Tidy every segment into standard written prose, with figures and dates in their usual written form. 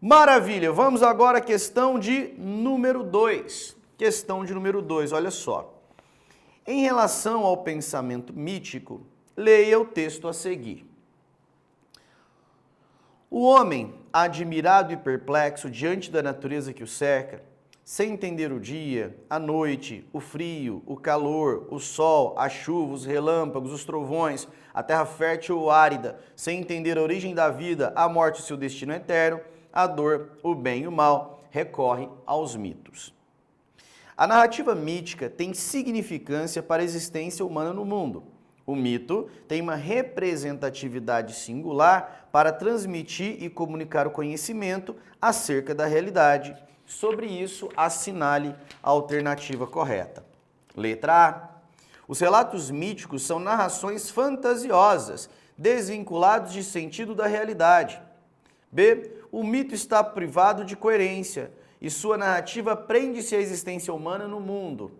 Maravilha, vamos agora à questão de número 2. Questão de número 2, olha só. Em relação ao pensamento mítico, leia o texto a seguir. O homem, admirado e perplexo diante da natureza que o cerca, sem entender o dia, a noite, o frio, o calor, o sol, a chuva, os relâmpagos, os trovões, a terra fértil ou árida, sem entender a origem da vida, a morte e seu destino eterno, a dor, o bem e o mal, recorre aos mitos. A narrativa mítica tem significância para a existência humana no mundo. O mito tem uma representatividade singular para transmitir e comunicar o conhecimento acerca da realidade. Sobre isso, assinale a alternativa correta. Letra A. Os relatos míticos são narrações fantasiosas, desvinculados de sentido da realidade. B. O mito está privado de coerência e sua narrativa prende-se à existência humana no mundo.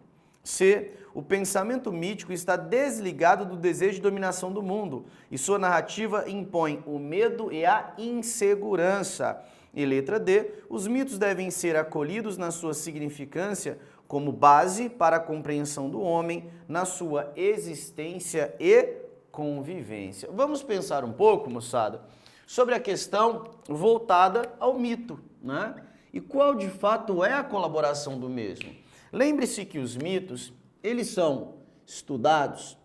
C. O pensamento mítico está desligado do desejo de dominação do mundo e sua narrativa impõe o medo e a insegurança. E letra D. Os mitos devem ser acolhidos na sua significância como base para a compreensão do homem na sua existência e convivência. Vamos pensar um pouco, moçada, sobre a questão voltada ao mito, né? E qual de fato é a colaboração do mesmo? Lembre-se que os mitos, eles são estudados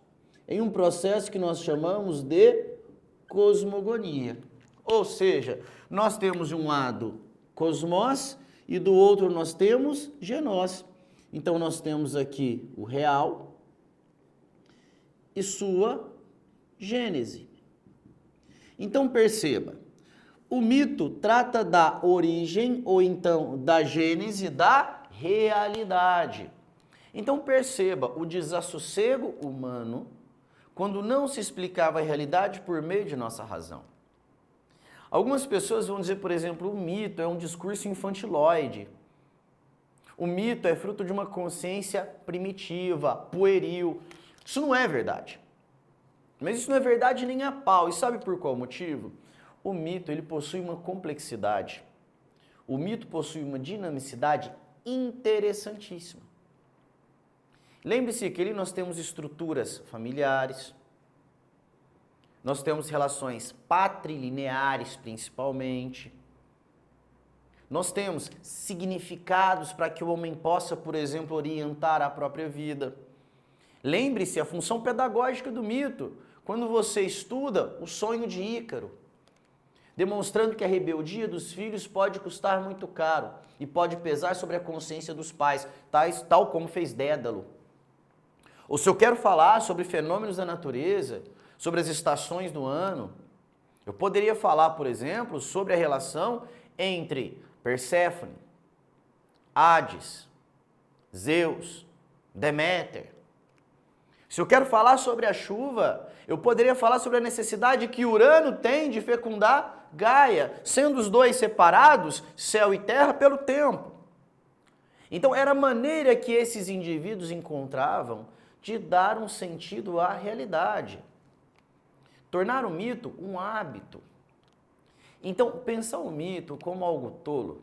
em um processo que nós chamamos de cosmogonia. Ou seja, nós temos de um lado cosmos e do outro nós temos genós. Então nós temos aqui o real e sua gênese. Então perceba, o mito trata da origem ou então da gênese da realidade. Então perceba o desassossego humano quando não se explicava a realidade por meio de nossa razão. Algumas pessoas vão dizer, por exemplo, o mito é um discurso infantiloide. O mito é fruto de uma consciência primitiva, pueril. Isso não é verdade. Mas isso não é verdade nem a pau. E sabe por qual motivo? O mito, ele possui uma complexidade. O mito possui uma dinamicidade interessantíssima. Lembre-se que ali nós temos estruturas familiares, nós temos relações patrilineares principalmente, nós temos significados para que o homem possa, por exemplo, orientar a própria vida. Lembre-se a função pedagógica do mito, quando você estuda o sonho de Ícaro, demonstrando que a rebeldia dos filhos pode custar muito caro e pode pesar sobre a consciência dos pais, tal como fez Dédalo. Ou se eu quero falar sobre fenômenos da natureza, sobre as estações do ano, eu poderia falar, por exemplo, sobre a relação entre Perséfone, Hades, Zeus, Deméter. Se eu quero falar sobre a chuva, eu poderia falar sobre a necessidade que Urano tem de fecundar Gaia, sendo os dois separados, céu e terra, pelo tempo. Então, era a maneira que esses indivíduos encontravam de dar um sentido à realidade. Tornar o mito um hábito. Então, pensar o mito como algo tolo,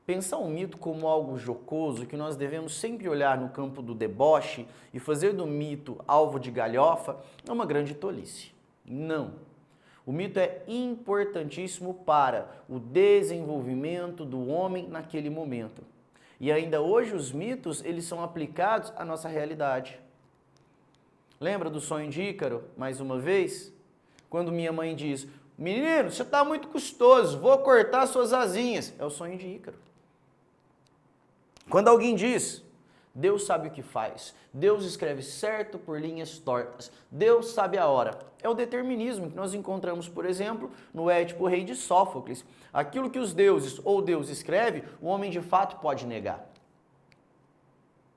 pensar o mito como algo jocoso, que nós devemos sempre olhar no campo do deboche e fazer do mito alvo de galhofa, é uma grande tolice. Não. O mito é importantíssimo para o desenvolvimento do homem naquele momento. E ainda hoje os mitos, eles são aplicados à nossa realidade. Lembra do sonho de Ícaro, mais uma vez? Quando minha mãe diz, menino, você está muito custoso, vou cortar suas asinhas. É o sonho de Ícaro. Quando alguém diz, Deus sabe o que faz, Deus escreve certo por linhas tortas, Deus sabe a hora. É o determinismo que nós encontramos, por exemplo, no Édipo Rei de Sófocles. Aquilo que os deuses ou Deus escreve, o homem de fato pode negar.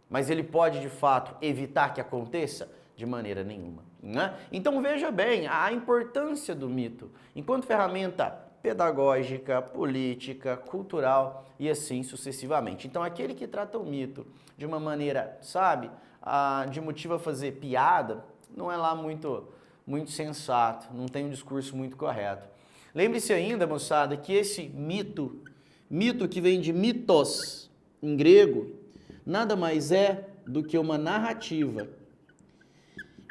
Mas ele pode de fato evitar que aconteça? De maneira nenhuma. Né? Então veja bem a importância do mito enquanto ferramenta pedagógica, política, cultural e assim sucessivamente. Então aquele que trata o mito de uma maneira, sabe, de motivo a fazer piada, não é lá muito sensato, não tem um discurso muito correto. Lembre-se ainda, moçada, que esse mito Mito, que vem de mitos, em grego, nada mais é do que uma narrativa.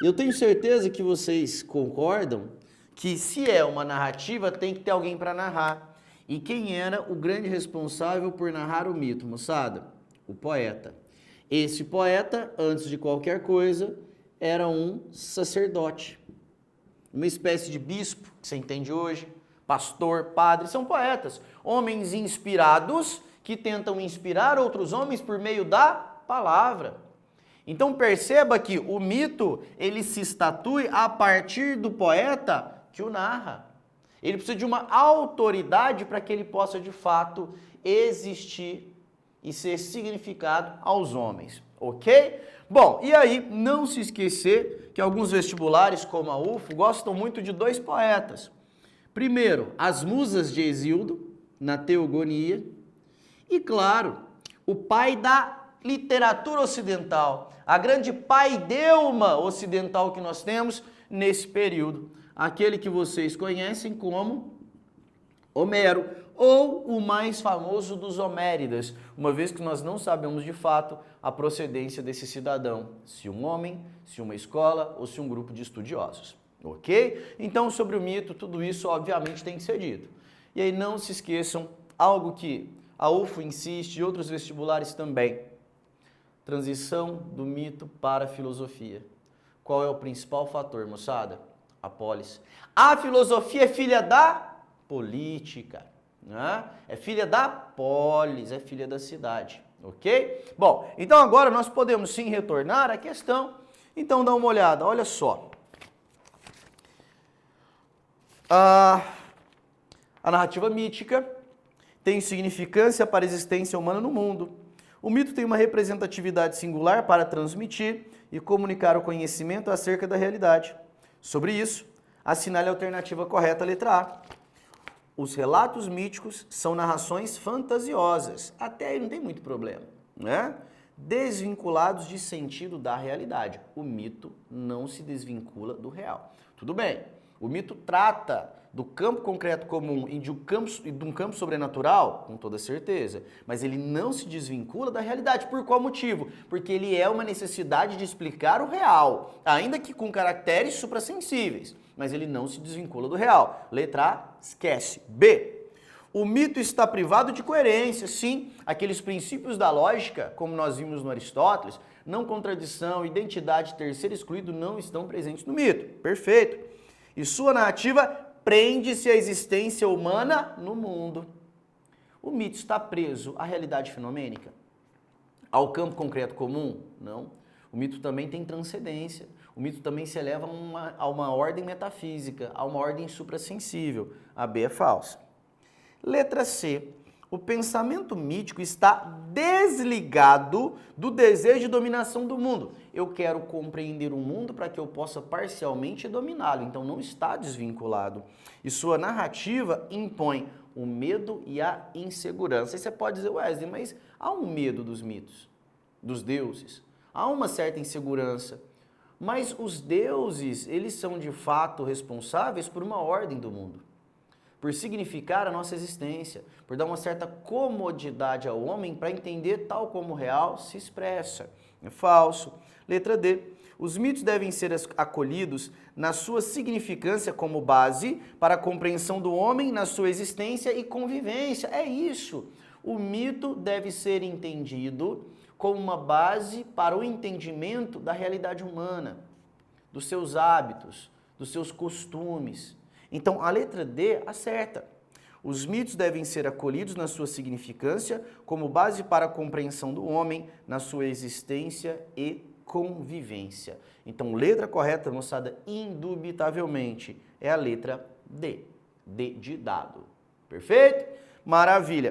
Eu tenho certeza que vocês concordam que se é uma narrativa, tem que ter alguém para narrar. E quem era o grande responsável por narrar o mito, moçada? O poeta. Esse poeta, antes de qualquer coisa, era um sacerdote. Uma espécie de bispo, que você entende hoje, pastor, padre, são poetas. Homens inspirados que tentam inspirar outros homens por meio da palavra. Então perceba que o mito, ele se estatui a partir do poeta que o narra. Ele precisa de uma autoridade para que ele possa de fato existir e ser significado aos homens, ok? Bom, e aí não se esquecer que alguns vestibulares, como a UFO, gostam muito de dois poetas. Primeiro, as musas de Hesíodo, na Teogonia, e claro, o pai da literatura ocidental, a grande paideuma ocidental que nós temos nesse período, aquele que vocês conhecem como Homero, ou o mais famoso dos Homéridas, uma vez que nós não sabemos de fato a procedência desse cidadão, se um homem, se uma escola ou se um grupo de estudiosos, ok? Então, sobre o mito, tudo isso obviamente tem que ser dito. E aí não se esqueçam, algo que a UFO insiste e outros vestibulares também, transição do mito para a filosofia. Qual é o principal fator, moçada? A polis. A filosofia é filha da política, né? É filha da polis, é filha da cidade, ok? Bom, então agora nós podemos sim retornar à questão. Então dá uma olhada, olha só. A narrativa mítica tem significância para a existência humana no mundo. O mito tem uma representatividade singular para transmitir e comunicar o conhecimento acerca da realidade. Sobre isso, assinale a alternativa correta, letra A. Os relatos míticos são narrações fantasiosas, até aí não tem muito problema, né? Desvinculados de sentido da realidade. O mito não se desvincula do real. Tudo bem, o mito trata do campo concreto comum e de um campo sobrenatural, com toda certeza, mas ele não se desvincula da realidade. Por qual motivo? Porque ele é uma necessidade de explicar o real, ainda que com caracteres suprassensíveis, mas ele não se desvincula do real. Letra A, esquece. B. O mito está privado de coerência, sim, aqueles princípios da lógica, como nós vimos no Aristóteles, não contradição, identidade, terceiro excluído, não estão presentes no mito. Perfeito. E sua narrativa prende-se à existência humana no mundo. O mito está preso à realidade fenomênica? Ao campo concreto comum? Não. O mito também tem transcendência. O mito também se eleva a uma ordem metafísica, a uma ordem suprassensível. A B é falsa. Letra C. O pensamento mítico está desligado do desejo de dominação do mundo. Eu quero compreender o mundo para que eu possa parcialmente dominá-lo. Então não está desvinculado. E sua narrativa impõe o medo e a insegurança. Aí você pode dizer, Wesley, mas há um medo dos mitos, dos deuses. Há uma certa insegurança. Mas os deuses, eles são de fato responsáveis por uma ordem do mundo, por significar a nossa existência, por dar uma certa comodidade ao homem para entender tal como o real se expressa. É falso. Letra D. Os mitos devem ser acolhidos na sua significância como base para a compreensão do homem na sua existência e convivência. É isso. O mito deve ser entendido como uma base para o entendimento da realidade humana, dos seus hábitos, dos seus costumes. Então, a letra D acerta. Os mitos devem ser acolhidos na sua significância como base para a compreensão do homem na sua existência e convivência. Então, letra correta, moçada, indubitavelmente, é a letra D. D de dado. Perfeito? Maravilha.